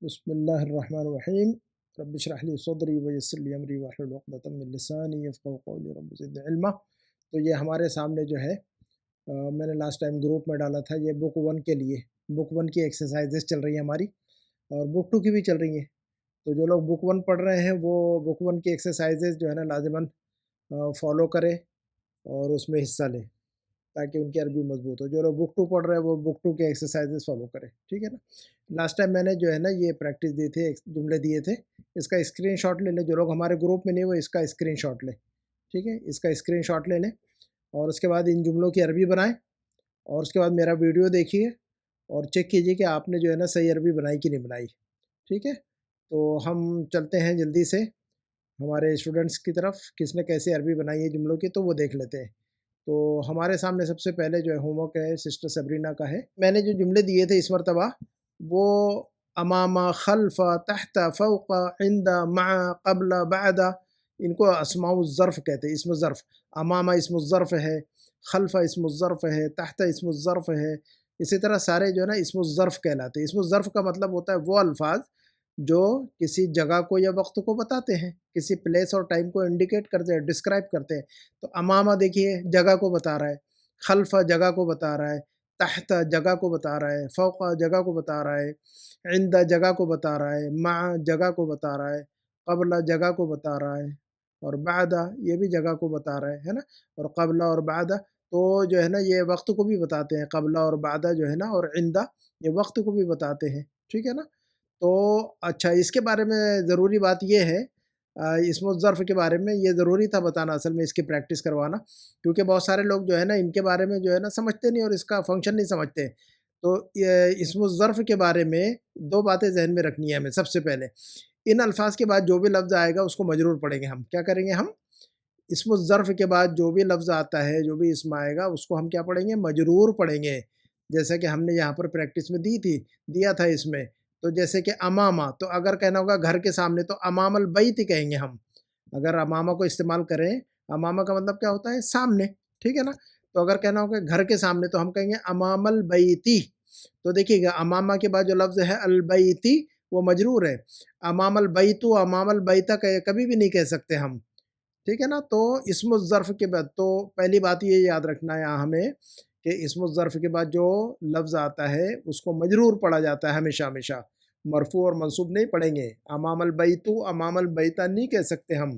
بسم اللہ الرحمن الرحیم رب اشرح لی صدری ویسر لی امری واحلل عقدۃ من لسانی یفقہوا قولی رب زدنی علما۔ تو یہ ہمارے سامنے جو ہے میں نے لاسٹ ٹائم گروپ میں ڈالا تھا، یہ بک 1 کے لیے بک 1 کی ایکسرسائزز چل رہی ہیں ہماری، اور بک 2 کی بھی چل رہی ہیں۔ تو جو لوگ بک 1 پڑھ رہے ہیں وہ بک 1 کی ایکسرسائزز جو ہے نا لازماً فالو کرے اور اس میں حصہ لے تاکہ ان کی عربی مضبوط ہو۔ جو لوگ بک 2 پڑھ رہے ہیں وہ بک 2 کے ایکسرسائزز فالو کریں، ٹھیک ہے نا۔ لاسٹ ٹائم میں نے جو ہے نا یہ پریکٹس دی تھی، جملے دیے تھے، اس کا اسکرین شاٹ لے لیں۔ جو لوگ ہمارے گروپ میں نہیں وہ اس کا اسکرین شاٹ لیں، ٹھیک ہے، اس کا اسکرین شاٹ لے لیں اور اس کے بعد ان جملوں کی عربی بنائیں، اور اس کے بعد میرا ویڈیو دیکھیے اور چیک کیجیے کہ آپ نے جو ہے نا صحیح عربی بنائی کہ نہیں بنائی، ٹھیک ہے۔ تو ہم چلتے ہیں جلدی سے ہمارے اسٹوڈنٹس کی طرف، کس نے کیسے عربی بنائی ہے جملوں کی، تو وہ دیکھ لیتے ہیں۔ تو ہمارے سامنے سب سے پہلے جو ہے ہوم ورک ہے سسٹر سبرینا کا ہے۔ میں نے جو جملے دیے تھے اس مرتبہ وہ امام، خلف، تحت، فوق، عند، مع، قبل، بعد، ان کو اسماء الظرف کہتے ہیں، اسم الظرف۔ امام اسم الظرف ہے، خلف اسم الظرف ہے، تحت اسم الظرف ہے، اسی طرح سارے جو ہے نا اسم الظرف کہلاتے ہیں۔ اسم الظرف کا مطلب ہوتا ہے وہ الفاظ جو کسی جگہ کو یا وقت کو بتاتے ہیں، کسی پلیس اور ٹائم کو انڈیکیٹ کرتے ہیں، ڈسکرائب کرتے ہیں۔ تو امامہ دیکھیے جگہ کو بتا رہا ہے، خلف جگہ کو بتا رہا ہے، تحت جگہ کو بتا رہا ہے، فوق جگہ کو بتا رہا ہے، عند جگہ کو بتا رہا ہے، مع جگہ کو بتا رہا ہے، قبل جگہ کو بتا رہا ہے، اور بعد یہ بھی جگہ کو بتا رہا ہے نا۔ اور قبل اور بعد تو جو ہے نا یہ وقت کو بھی بتاتے ہیں، قبل اور بعد جو ہے نا، اور عند یہ وقت کو بھی بتاتے ہیں، ٹھیک ہے نا۔ تو اچھا، اس کے بارے میں ضروری بات یہ ہے، اسم الظرف کے بارے میں یہ ضروری تھا بتانا، اصل میں اس کی پریکٹس کروانا، کیونکہ بہت سارے لوگ جو ہے نا ان کے بارے میں جو ہے نا سمجھتے نہیں اور اس کا فنکشن نہیں سمجھتے۔ تو اسم الظرف کے بارے میں 2 باتیں ذہن میں رکھنی ہے ہمیں۔ سب سے پہلے ان الفاظ کے بعد جو بھی لفظ آئے گا اس کو مجرور پڑھیں گے ہم۔ کیا کریں گے ہم؟ اسم الظرف کے بعد جو بھی لفظ آتا ہے، جو بھی اسم آئے گا اس کو ہم کیا پڑھیں گے؟ مجرور پڑھیں گے، جیسا کہ ہم نے یہاں پر پریکٹس میں دیا تھا اس میں۔ تو جیسے کہ امامہ، تو اگر کہنا ہوگا گھر کے سامنے تو امام البیت کہیں گے ہم۔ اگر امامہ کو استعمال کریں، امامہ کا مطلب کیا ہوتا ہے؟ سامنے، ٹھیک ہے نا۔ تو اگر کہنا ہوگا گھر کے سامنے تو ہم کہیں گے امام البیتی۔ تو دیکھیے گا امامہ کے بعد جو لفظ ہے البیتی وہ مجرور ہے۔ امام البیتو، امام البیتہ کبھی بھی نہیں کہہ سکتے ہم، ٹھیک ہے نا۔ تو اسم الظرف کے بعد تو پہلی بات یہ یاد رکھنا ہے یہاں ہمیں کہ اسم الظرف کے بعد جو لفظ آتا ہے اس کو مجرور پڑھا جاتا ہے ہمیشہ ہمیشہ، مرفوع اور منصوب نہیں پڑھیں گے۔ امام البیتو، امام البیتہ نہیں کہہ سکتے ہم۔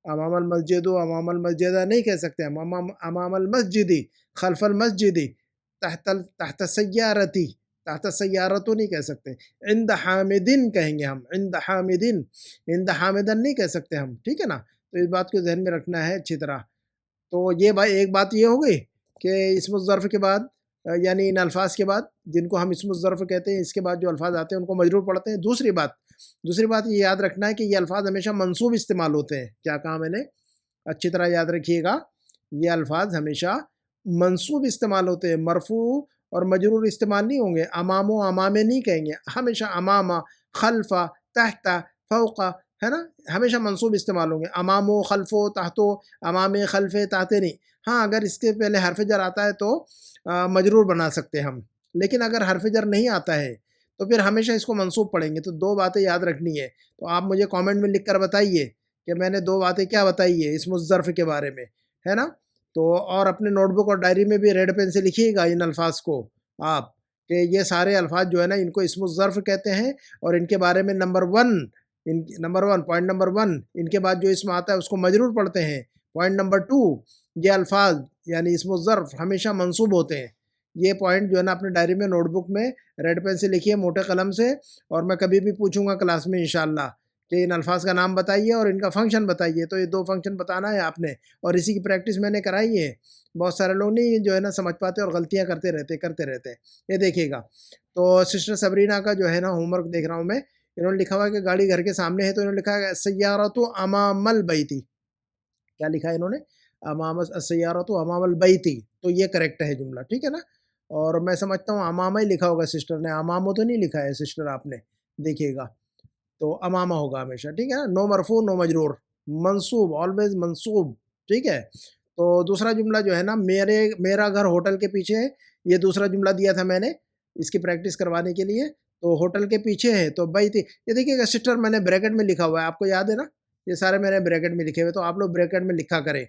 امام المسجد، امام المسجدہ نہیں کہہ سکتے ہم۔ امام المسجدی، خلف المسجدی، تحت سیارتی، تحت سیارتو نہیں کہہ سکتے۔ عند حامدن کہیں گے ہم، عند حامدن، عند حامدن نہیں کہہ سکتے ہم، ٹھیک ہے نا۔ تو اس بات کو ذہن میں رکھنا ہے اچھی طرح۔ تو یہ ایک بات یہ ہو گئی کہ اسم الظرف کے بعد یعنی ان الفاظ کے بعد جن کو ہم اسم الظرف کہتے ہیں، اس کے بعد جو الفاظ آتے ہیں ان کو مجرور پڑھتے ہیں۔ دوسری بات یہ یاد رکھنا ہے کہ یہ الفاظ ہمیشہ منصوب استعمال ہوتے ہیں۔ کیا کہا میں نے؟ اچھی طرح یاد رکھیے گا، یہ الفاظ ہمیشہ منصوب استعمال ہوتے ہیں، مرفوع اور مجرور استعمال نہیں ہوں گے۔ امام و امامے نہیں کہیں گے، ہمیشہ امامہ، خلف، تحت، فوق، ہے نا، ہمیشہ منصوب استعمال ہوں گے۔ امام و، خلف و، تحت و، امام، خلف، تحت نہیں۔ ہاں اگر اس کے پہلے حرف جر آتا ہے تو مجرور بنا سکتے ہم، لیکن اگر حرف جر نہیں آتا ہے تو پھر ہمیشہ اس کو منصوب پڑھیں گے۔ تو 2 باتیں یاد رکھنی ہے۔ تو آپ مجھے کامنٹ میں لکھ کر بتائیے کہ میں نے 2 باتیں کیا بتائی ہے اسم الظرف کے بارے میں، ہے نا۔ تو اور اپنے نوٹ بک اور ڈائری میں بھی ریڈ پین سے لکھیے گا ان الفاظ کو آپ، کہ یہ سارے الفاظ جو ہے نا ان کو اسم الظرف کہتے ہیں، اور ان کے بارے میں نمبر 1 پوائنٹ نمبر 1 ان کے بعد جو اسم آتا ہے اس کو مجرور پڑھتے ہیں۔ پوائنٹ نمبر 2 یہ الفاظ یعنی اسم الظرف ہمیشہ منصوب ہوتے ہیں۔ یہ پوائنٹ جو ہے نا اپنے ڈائری میں، نوٹ بک میں ریڈ پین سے لکھیے موٹے قلم سے، اور میں کبھی بھی پوچھوں گا کلاس میں انشاءاللہ کہ ان الفاظ کا نام بتائیے اور ان کا فنکشن بتائیے۔ تو یہ 2 فنکشن بتانا ہے آپ نے، اور اسی کی پریکٹس میں نے کرائی ہے۔ بہت سارے لوگ نہیں جو ہے نا سمجھ پاتے اور غلطیاں کرتے رہتے۔ یہ دیکھیے گا۔ تو سسٹر سبرینا کا جو ہے نا ہوم ورک دیکھ رہا ہوں میں، انہوں نے لکھا ہوا ہے کہ گاڑی گھر کے سامنے ہے، تو انہوں نے لکھا ہے سیارۃ امام البیتی۔ کیا لکھا ہے انہوں نے؟ سیارۃ امام البیتی۔ تو یہ کریکٹ ہے جملہ، ٹھیک ہے نا۔ اور میں سمجھتا ہوں امامہ ہی لکھا ہوگا سسٹر نے، امامو تو نہیں لکھا ہے سسٹر آپ نے، دیکھیے گا۔ تو امامہ ہوگا ہمیشہ، ٹھیک ہے نا۔ نو مرفوع نو مجرور، منصوب، آلویز منصوب، ٹھیک ہے۔ تو دوسرا جملہ جو ہے نا، میرا گھر ہوٹل کے پیچھے ہے، یہ دوسرا جملہ دیا تھا میں نے اس کی پریکٹس کروانے کے لیے۔ تو ہوٹل کے پیچھے ہے تو بیتی. یہ دیکھیے گا سسٹر میں نے بریکٹ میں لکھا ہوا ہے, آپ کو یاد ہے نا, یہ سارے میں نے بریکٹ میں لکھے ہوئے, تو آپ لوگ بریکٹ میں لکھا کریں.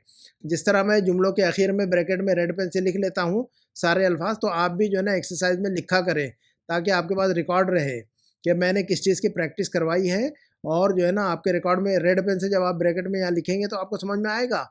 جس طرح میں جملوں کے اخیر میں بریکٹ میں ریڈ پین سے لکھ لیتا ہوں سارے الفاظ, تو آپ بھی جو ہے نا ایکسرسائز میں لکھا کریں تاکہ آپ کے پاس ریکارڈ رہے کہ میں نے کس چیز کی پریکٹس کروائی ہے. اور جو ہے نا آپ کے ریکارڈ میں ریڈ پین سے جب آپ بریکٹ میں یہاں لکھیں گے تو آپ کو سمجھ میں آئے گا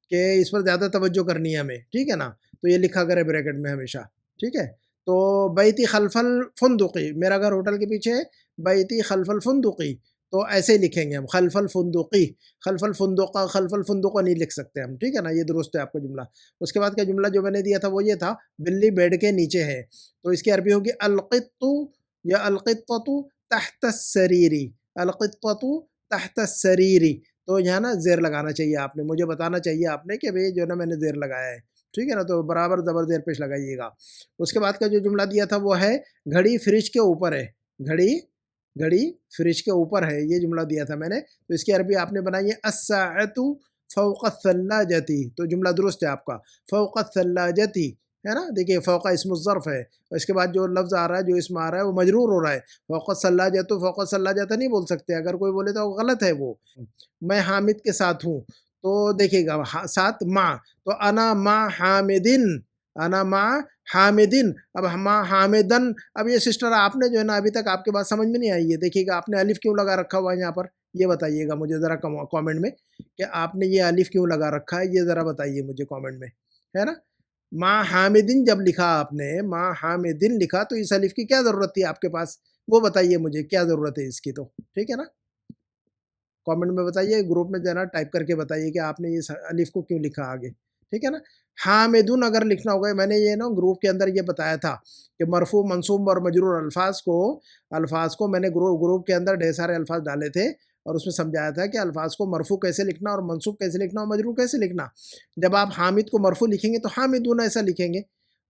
کہ اس پر زیادہ توجہ کرنی ہے ہمیں, ٹھیک ہے نا. تو یہ لکھا کرے بریکٹ میں ہمیشہ, ٹھیک ہے. تو بیتی خلف الفندقی, میرا گھر ہوٹل کے پیچھے ہے, بیتی خلف الفندقی, تو ایسے ہی لکھیں گے ہم خلف الفندقی. خلف الفندق, خلف الفندق نہیں لکھ سکتے ہم, ٹھیک ہے نا, یہ درست ہے آپ کا جملہ. اس کے بعد کا جملہ جو میں نے دیا تھا وہ یہ تھا, بلی بیڈ کے نیچے ہے, تو اس کی عربی ہوگی القط یا القطۃ تحت السریری. القطۃ تحت السریری, تو یہاں نا زیر لگانا چاہیے آپ نے, مجھے بتانا چاہیے آپ نے کہ بھئی جو ہے نا میں نے زیر لگایا ہے, ٹھیک ہے نا, تو برابر زبر زیر پیش لگائیے گا. اس کے بعد کا جو جملہ دیا تھا وہ ہے گھڑی فریج کے اوپر ہے. گھڑی فریج کے اوپر ہے, یہ جملہ دیا تھا میں نے. تو اس کی عربی آپ نے بنائی ہے الساعۃ فوق الثلاجۃ, تو جملہ درست ہے آپ کا, فوق الثلاجۃ ہے نا. دیکھیے فوق اسم الظرف ہے, اور اس کے بعد جو لفظ آ رہا ہے, جو اسم آ رہا ہے وہ مجرور ہو رہا ہے. فوق الثلاجۃ, فوق الثلاجۃ نہیں بول سکتے, اگر کوئی بولے تو غلط ہے وہ. میں حامد کے ساتھ ہوں, تو دیکھیے گا ساتھ مع, تو انا مع حامدن, انا مع حامدن. اب مع حامدن, اب یہ سسٹر آپ نے جو ہے نا ابھی تک آپ کے بات سمجھ میں نہیں آئی ہے. دیکھیے گا آپ نے الف کیوں لگا رکھا ہوا ہے یہاں پر, یہ بتائیے گا مجھے ذرا کامنٹ میں کہ آپ نے یہ الف کیوں لگا رکھا ہے, یہ ذرا بتائیے مجھے کامنٹ میں, ہے نا. مع حامدن جب لکھا آپ نے, مع حامدن لکھا, تو اس الف کی کیا ضرورت تھی آپ کے پاس, وہ بتائیے مجھے کیا ضرورت ہے اس کی, تو ٹھیک ہے نا. کامنٹ میں بتائیے, گروپ میں جو نا ٹائپ کر کے بتائیے کہ آپ نے اس الف کو کیوں لکھا آگے, ٹھیک ہے نا. حامدن اگر لکھنا ہوگا, میں نے یہ نا گروپ کے اندر یہ بتایا تھا کہ مرفوع منصوب اور مجرور الفاظ کو میں نے گروپ کے اندر ڈھیر سارے الفاظ ڈالے تھے, اور اس میں سمجھایا تھا کہ الفاظ کو مرفوع کیسے لکھنا اور منصوب کیسے لکھنا اور مجرور کیسے لکھنا. جب آپ حامد کو مرفوع لکھیں گے تو حامدون ایسا لکھیں گے,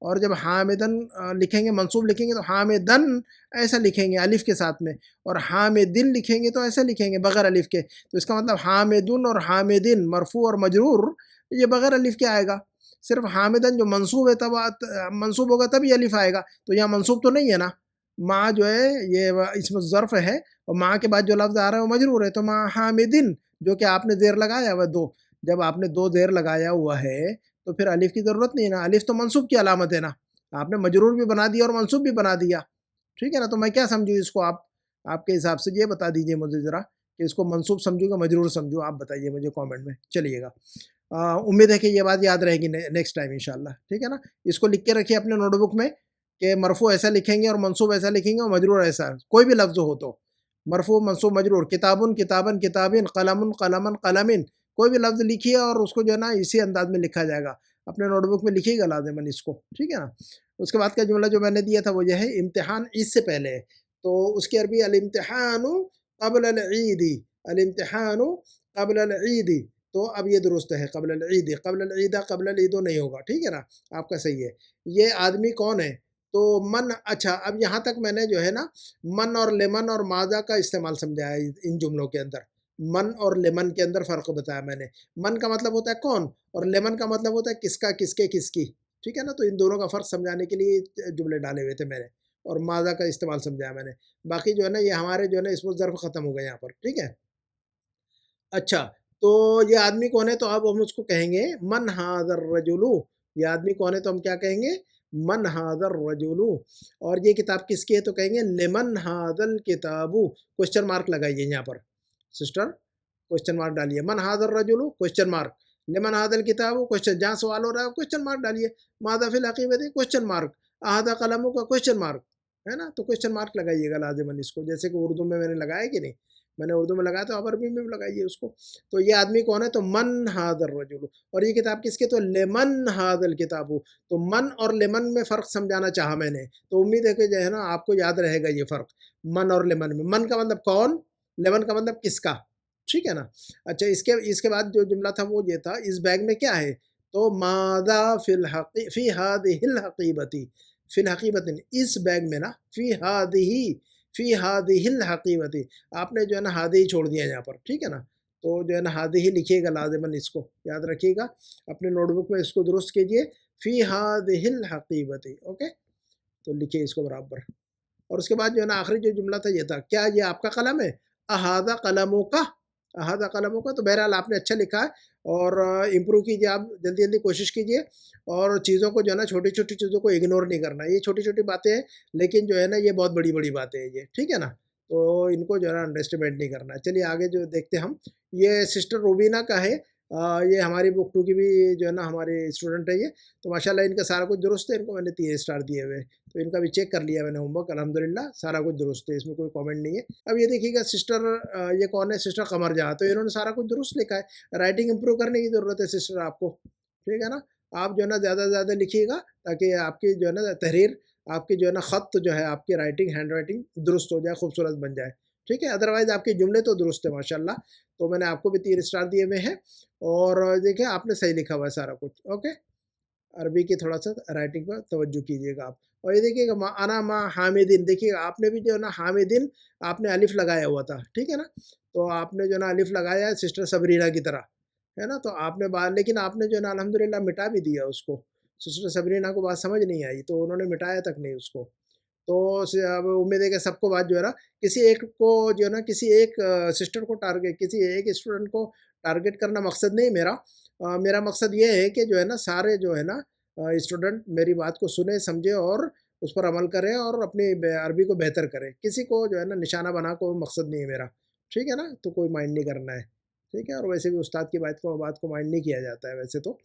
اور جب حامدن لکھیں گے, منصوب لکھیں گے تو حامدن ایسا لکھیں گے الف کے ساتھ میں, اور حامدن لکھیں گے تو ایسا لکھیں گے بغیر الف کے. تو اس کا مطلب حامدن اور حامدن مرفوع اور مجرور یہ بغیر الف کے آئے گا. صرف حامدن جو منصوب ہے تب منصوب ہوگا تب یہ الف آئے گا, تو یہاں منصوب تو نہیں ہے نا. مع جو ہے یہ اسم ظرف ہے, اور مع کے بعد جو لفظ آ رہا ہے وہ مجرور ہے, تو مع حامدن جو کہ آپ نے زیر لگایا ہوا دو, جب آپ نے دو زیر لگایا ہوا ہے تو پھر الف کی ضرورت نہیں ہے نا. الف تو منصوب کی علامت ہے نا, آپ نے مجرور بھی بنا دیا اور منصوب بھی بنا دیا, ٹھیک ہے نا. تو میں کیا سمجھوں اس کو, آپ کے حساب سے یہ بتا دیجئے مجھے ذرا کہ اس کو منصوب سمجھوں گا مجرور سمجھوں, آپ بتائیے مجھے کامنٹ میں. چلیے گا, امید ہے کہ یہ بات یاد رہے گی نیکسٹ ٹائم انشاءاللہ, ٹھیک ہے نا. اس کو لکھ کے رکھیے اپنے نوٹ بک میں کہ مرفوع ایسا لکھیں گے اور منصوب ایسا لکھیں گے اور مجرور ایسا, کوئی بھی لفظ ہو تو مرفوع منصوب مجرور. کتابن کتابن کتابن, قلمن قلمن قلمن, کوئی بھی لفظ لکھیے اور اس کو جو ہے نا اسی انداز میں لکھا جائے گا. اپنے نوٹ بک میں لکھیے گا لازماً اس کو, ٹھیک ہے نا. اس کے بعد کا جملہ جو میں نے دیا تھا وہ یہ ہے امتحان عید سے پہلے ہے, تو اس کی عربی الامتحان قبل العید, الامتحان قبل العید. تو اب یہ درست ہے قبل العید, قبل العید قبل العید نہیں ہوگا, ٹھیک ہے نا, آپ کا صحیح ہے. یہ آدمی کون ہے, تو من. اچھا اب یہاں تک میں نے جو ہے نا من اور لیمن اور ماذا کا استعمال سمجھایا ان جملوں کے اندر. من اور لیمن کے اندر فرق بتایا میں نے. من کا مطلب ہوتا ہے کون, اور لیمن کا مطلب ہوتا ہے کس کا, کس کے, کس کی, ٹھیک ہے نا. تو ان دونوں کا فرق سمجھانے کے لیے جملے ڈالے ہوئے تھے میں نے, اور ماذا کا استعمال سمجھایا میں نے. باقی جو ہے نا یہ ہمارے جو ہے نا اس میں ظرف ختم ہو گئے یہاں پر, ٹھیک ہے. اچھا تو یہ آدمی کون ہے, تو اب ہم اس کو کہیں گے من ھذا الرجل. یہ آدمی کون ہے تو ہم کیا کہیں گے, من ھذا الرجل. اور یہ کتاب کس کی ہے تو کہیں گے لمن ھذا الکتاب. کوشچن مارک لگائیے یہاں پر سسٹر, کوشچن مارک ڈالیے. من ھذا الرجل کوشچن مارک, لمن ھذا الکتاب کوشچن, جہاں سوال ہو رہا ہے کوشچن مارک ڈالیے. ماذا فی الحقیبۃ کوشچن مارک, ھذا قلم کا کوشچن مارک, ہے نا. تو کوشچن مارک لگائیے گا لازماً اس کو, جیسے کہ اردو میں نے لگایا کہ نہیں, میں نے اردو میں لگایا تو آپ عربی میں بھی لگائیے اس کو. تو یہ آدمی کون ہے تو من ھذا الرجل. اور یہ کتاب کس کے, تو لمن ھذا الکتاب. تو من اور لمن میں فرق سمجھانا چاہا میں نے, تو امید ہے کہ جو ہے نا آپ کو یاد رہے گا یہ فرق من اور لمن میں. من کا مطلب کون, لیمن کا مطلب کس کا, ٹھیک ہے نا. اچھا اس کے بعد جو جملہ تھا وہ یہ تھا, اس بیگ میں کیا ہے, تو ماذا فی ہذہ الحقیبۃ. فی الحقیبۃ اس بیگ میں نا, فی ہذہ الحقیبۃ, آپ نے جو ہے نا ہذہ چھوڑ دیا یہاں پر, ٹھیک ہے نا. تو جو ہے نا ہذہ لکھیے گا لازماً, اس کو یاد رکھیے گا اپنے نوٹ بک میں, اس کو درست کیجئے. فی ہذہ الحقیبۃ, اوکے, تو لکھیے اس کو برابر. اور اس کے بعد جو ہے نا آخری جو جملہ تھا یہ تھا، کیا یہ آپ کا قلم ہے؟ احاذا قلموں کا، احاذا قلموں کا. تو بہرحال آپ نے اچھا لکھا ہے، اور امپروو کیجیے، آپ جلدی جلدی کوشش کیجیے، اور چیزوں کو جو ہے نا چھوٹی چھوٹی چیزوں کو اگنور نہیں کرنا. یہ چھوٹی چھوٹی باتیں ہیں لیکن جو ہے نا یہ بہت بڑی بڑی باتیں ہیں یہ، ٹھیک ہے نا. تو ان کو جو ہے نا انڈر اسٹیمیٹ نہیں کرنا. چلیے آگے جو دیکھتے ہم، یہ سسٹر روبینہ کا ہے. یہ ہماری بک 2 کی بھی جو ہے نا ہماری اسٹوڈنٹ ہے یہ. تو ماشاءاللہ ان کا سارا کچھ درست ہے، ان کو میں نے 3 اسٹار دیے ہوئے. تو ان کا بھی چیک کر لیا میں نے ہوم ورک، الحمدللہ سارا کچھ درست ہے، اس میں کوئی کامنٹ نہیں ہے. اب یہ دیکھیے گا سسٹر، یہ کون ہے؟ سسٹر قمر جہاں. تو انہوں نے سارا کچھ درست لکھا ہے. رائٹنگ امپروو کرنے کی ضرورت ہے سسٹر آپ کو، ٹھیک ہے نا. آپ جو ہے نا زیادہ سے زیادہ لکھیے گا تاکہ آپ کی جو ہے نا تحریر، آپ کی جو ہے نا خط جو ہے، آپ کی رائٹنگ، ہینڈ رائٹنگ درست ہو جائے، خوبصورت بن جائے، ٹھیک ہے. ادروائز آپ کے جملے تو درست ہے ماشاءاللہ. تو میں نے آپ کو بھی 3 اسٹار دیے ہوئے ہیں. اور دیکھیں آپ نے صحیح لکھا ہوا ہے سارا کچھ، اوکے. عربی کی تھوڑا سا رائٹنگ پر توجہ کیجیے گا آپ. اور یہ دیکھیے گا انا ما حامدین، دیکھیے گا آپ نے بھی جو ہے نا حامدین آپ نے الف لگایا ہوا تھا، ٹھیک ہے نا. تو آپ نے جو ہے نا الف لگایا ہے سسٹر سبرینا کی طرح، ہے نا. تو آپ نے بات، لیکن آپ نے جو ہے نا الحمدللہ مٹا بھی دیا اس کو. سسٹر سبرینا کو بات سمجھ نہیں آئی تو انہوں نے مٹایا تک نہیں اس کو. تو اب امید ہے کہ سب کو بات جو ہے نا، کسی ایک کو جو ہے نا، کسی ایک سسٹر کو ٹارگیٹ، کسی ایک اسٹوڈنٹ کو ٹارگیٹ کرنا مقصد نہیں میرا. میرا مقصد یہ ہے کہ جو ہے نا سارے جو ہے نا اسٹوڈنٹ میری بات کو سنیں، سمجھے اور اس پر عمل کریں اور اپنی عربی کو بہتر کریں. کسی کو جو ہے نا نشانہ بنا کوئی مقصد نہیں ہے میرا، ٹھیک ہے نا. تو کوئی مائنڈ نہیں کرنا ہے، ٹھیک ہے. اور ویسے بھی استاد کی بات کو مائنڈ نہیں کیا جاتا ہے ویسے تو.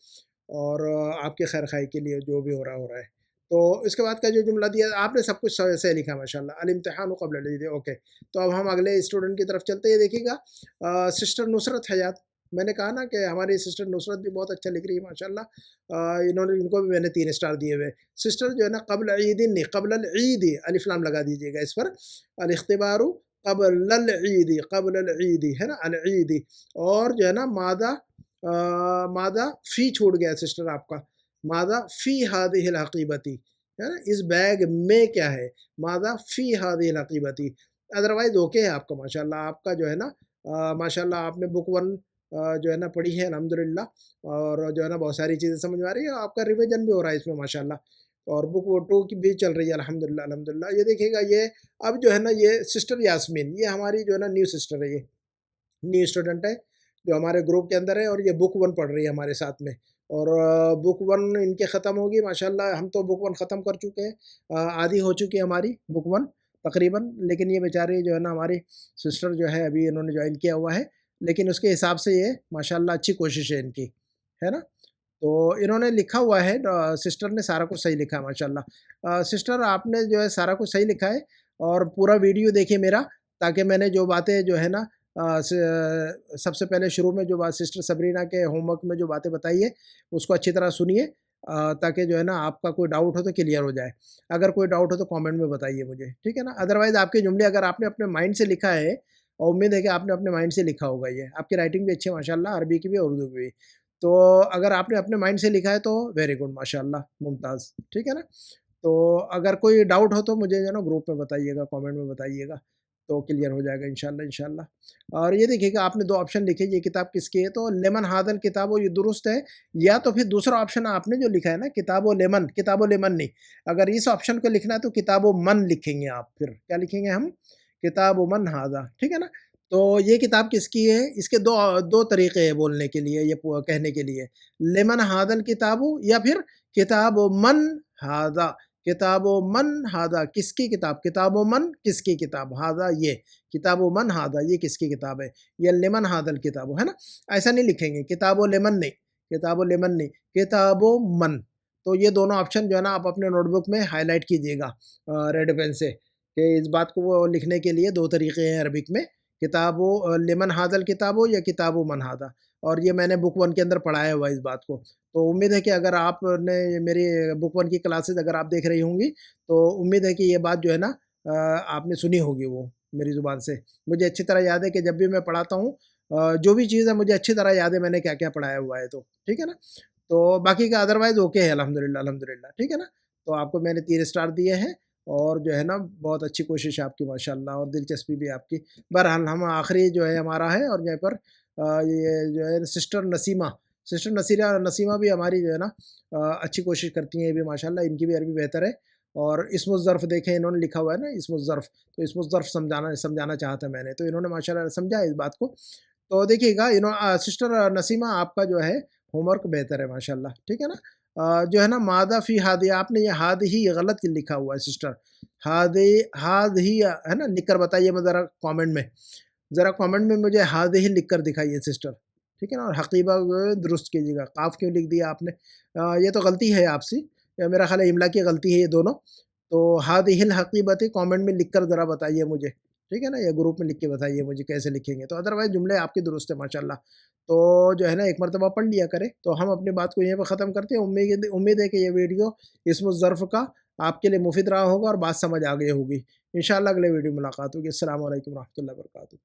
اور آپ کے خیر خواہی کے لیے جو بھی ہو رہا ہے. تو اس کے بعد کا جو جملہ دیا آپ نے سب کچھ صحیح لکھا ماشاءاللہ. الامتحان قبل العید، اوکے. تو اب ہم اگلے اسٹوڈنٹ کی طرف چلتے ہیں. دیکھیے گا سسٹر نصرت حیات. میں نے کہا نا کہ ہماری سسٹر نصرت بھی بہت اچھا لکھ رہی ہے ماشاءاللہ. ان کو بھی میں نے 3 اسٹار دیے ہوئے. سسٹر جو ہے نا قبل عید نہیں، قبل العید، الف لام لگا دیجیے گا اس پر. الاختبار قبل العید، قبل العید ہے نا، العید. اور جو ہے نا مادہ فی چھوڑ گیا سسٹر آپ کا. مادہ فی ہذہ الحقیبتی، ہے نا، اس بیگ میں کیا ہے. مادہ فی ہذہ الحقیبتی. ادروائز اوکے ہے آپ کا ماشاءاللہ. آپ کا جو ہے نا ماشاءاللہ آپ نے بک 1 جو ہے نا پڑھی ہے الحمدللہ. اور جو ہے نا بہت ساری چیزیں سمجھ میں آ رہی ہے. آپ کا ریویژن بھی ہو رہا ہے اس میں ماشاءاللہ. اور بک 2 کی بھی چل رہی ہے الحمدللہ الحمدللہ. یہ دیکھیے گا یہ اب جو ہے نا یہ سسٹر یاسمین، یہ ہماری جو ہے نا نیو سسٹر ہے، یہ نیو اسٹوڈنٹ ہے جو ہمارے گروپ کے اندر ہے. اور یہ بک 1 پڑھ رہی ہے ہمارے ساتھ میں. اور بک 1 ان کے ختم ہوگی ماشاءاللہ. ہم تو بک 1 ختم کر چکے ہیں، آدھی ہو چکی ہے ہماری بک 1 تقریباً. لیکن یہ بیچاری جو ہے نا ہماری سسٹر جو ہے ابھی انہوں نے جوائن کیا ہوا ہے. لیکن اس کے حساب سے یہ ماشاءاللہ اچھی کوشش ہے ان کی، ہے نا. تو انہوں نے لکھا ہوا ہے، سسٹر نے سارا کچھ صحیح لکھا ہے ماشاءاللہ. سسٹر آپ نے جو ہے سارا کچھ صحیح لکھا ہے. اور پورا ویڈیو دیکھیں میرا، تاکہ میں نے جو باتیں جو ہے نا سب سے پہلے شروع میں جو بات سسٹر سبرینا کے ہوم ورک میں جو باتیں بتائی ہے اس کو اچھی طرح سنیے، تاکہ جو ہے نا آپ کا کوئی ڈاؤٹ ہو تو کلیئر ہو جائے. اگر کوئی ڈاؤٹ ہو تو کامنٹ میں بتائیے مجھے، ٹھیک ہے نا. ادروائز آپ کے جملے اگر آپ نے اپنے مائنڈ سے لکھا ہے، اور امید ہے کہ آپ نے اپنے مائنڈ سے لکھا ہوگا، یہ آپ کی رائٹنگ بھی اچھی ہے ماشاءاللہ، عربی کی بھی اردو کی بھی. تو اگر آپ نے اپنے مائنڈ سے لکھا ہے تو ویری گڈ ماشاءاللہ، ممتاز، ٹھیک ہے نا. تو اگر کوئی ڈاؤٹ ہو تو مجھے جو ہے نا گروپ میں بتائیے گا، کامنٹ میں بتائیے گا، تو کلیئر ہو جائے گا انشاءاللہ انشاءاللہ. اور یہ دیکھیے کہ آپ نے 2 آپشن لکھے، یہ کتاب کس کی ہے. تو لیمن ہادل کتاب و، یہ درست ہے. یا تو پھر دوسرا آپشن آپ نے جو لکھا ہے نا کتاب و لیمن، کتاب و لیمن نہیں. اگر اس آپشن کو لکھنا ہے تو کتاب و من لکھیں گے آپ. پھر کیا لکھیں گے ہم؟ کتاب و من ہاذا، ٹھیک ہے نا. تو یہ کتاب کس کی ہے؟ اس کے دو طریقے ہیں بولنے کے لیے، یہ کہنے کے لیے. لیمن ہادل کتاب، یا پھر کتاب و من ہاذا. کتاب و من ہاذا کس کی کتاب؟ کتاب و من کس کی کتاب؟ ہاذا یہ کتاب و من ہاذا یہ کس کی کتاب ہے؟ یہ لیمن ہادل کتاب ہے نا. ایسا نہیں لکھیں گے، کتاب و لیمن نہیں، کتاب و لیمن نہیں، کتاب و من. تو یہ دونوں آپشن جو ہے نا آپ اپنے نوٹ بک میں ہائی لائٹ کیجیے گا ریڈ پین سے، کہ اس بات کو لکھنے کے لیے 2 طریقے ہیں عربک میں، کتاب و لیمن ہادل کتاب ہو یا کتاب و من ہاذا. اور یہ میں نے بک 1 کے اندر پڑھایا ہوا اس بات کو. تو امید ہے کہ اگر آپ نے میری بک 1 کی کلاسز اگر آپ دیکھ رہی ہوں گی تو امید ہے کہ یہ بات جو ہے نا آپ نے سنی ہوگی وہ میری زبان سے. مجھے اچھی طرح یاد ہے کہ جب بھی میں پڑھاتا ہوں جو بھی چیز ہے مجھے اچھی طرح یاد ہے میں نے کیا کیا پڑھایا ہوا ہے. تو ٹھیک ہے نا. تو باقی کا ادروائز اوکے ہے الحمدللہ الحمدللہ، ٹھیک ہے نا. تو آپ کو میں نے 3 اسٹار دیے ہیں. اور جو ہے نا بہت اچھی کوشش ہے آپ کی ماشاءاللہ، اور دلچسپی بھی آپ کی. بہرحال ہم آخری جو ہے ہمارا ہے، اور یہاں پر یہ جو ہے سسٹر نسیمہ بھی ہماری جو ہے نا اچھی کوشش کرتی ہیں یہ بھی ماشاءاللہ. ان کی بھی عربی بہتر ہے. اور اسم الظرف دیکھیں انہوں نے لکھا ہوا ہے نا اسم الظرف، تو اسم الظرف سمجھانا چاہا تھا میں نے، تو انہوں نے ماشاءاللہ سمجھا اس بات کو. تو دیکھیے گا سسٹر نسیمہ آپ کا جو ہے ہوم ورک بہتر ہے ماشاءاللہ، ٹھیک ہے نا. جو ہے نا مادہ فی ہادی، آپ نے یہ ہاد ہی غلط لکھا ہوا ہے سسٹر. ہاد ہی ہے نا، لکھ کر بتائیے میں ذرا کامنٹ میں مجھے ہاد ہی لکھ کر دکھائیے سسٹر، ٹھیک ہے نا. اور حقیبہ درست کیجیے گا، قاف کیوں لکھ دیا آپ نے؟ یہ تو غلطی ہے آپ سی، میرا خیال ہے املا کی غلطی ہے یہ دونوں. تو ہادہ الحقیبت کامنٹ میں لکھ کر ذرا بتائیے مجھے، ٹھیک ہے نا، یا گروپ میں لکھ کے بتائیے مجھے کیسے لکھیں گے. تو ادروائز جملے آپ کے درست ہیں ماشاءاللہ. تو جو ہے نا ایک مرتبہ پڑھ لیا کریں. تو ہم اپنی بات کو یہیں پہ ختم کرتے ہیں. امید ہے کہ یہ ویڈیو اسم الظرف کا آپ کے لیے مفید رہا ہوگا اور بات سمجھ آ گئی ہوگی. انشاءاللہ اگلے ویڈیو ملاقات ہوگی. السلام علیکم ورحمۃ اللہ وبرکاتہ.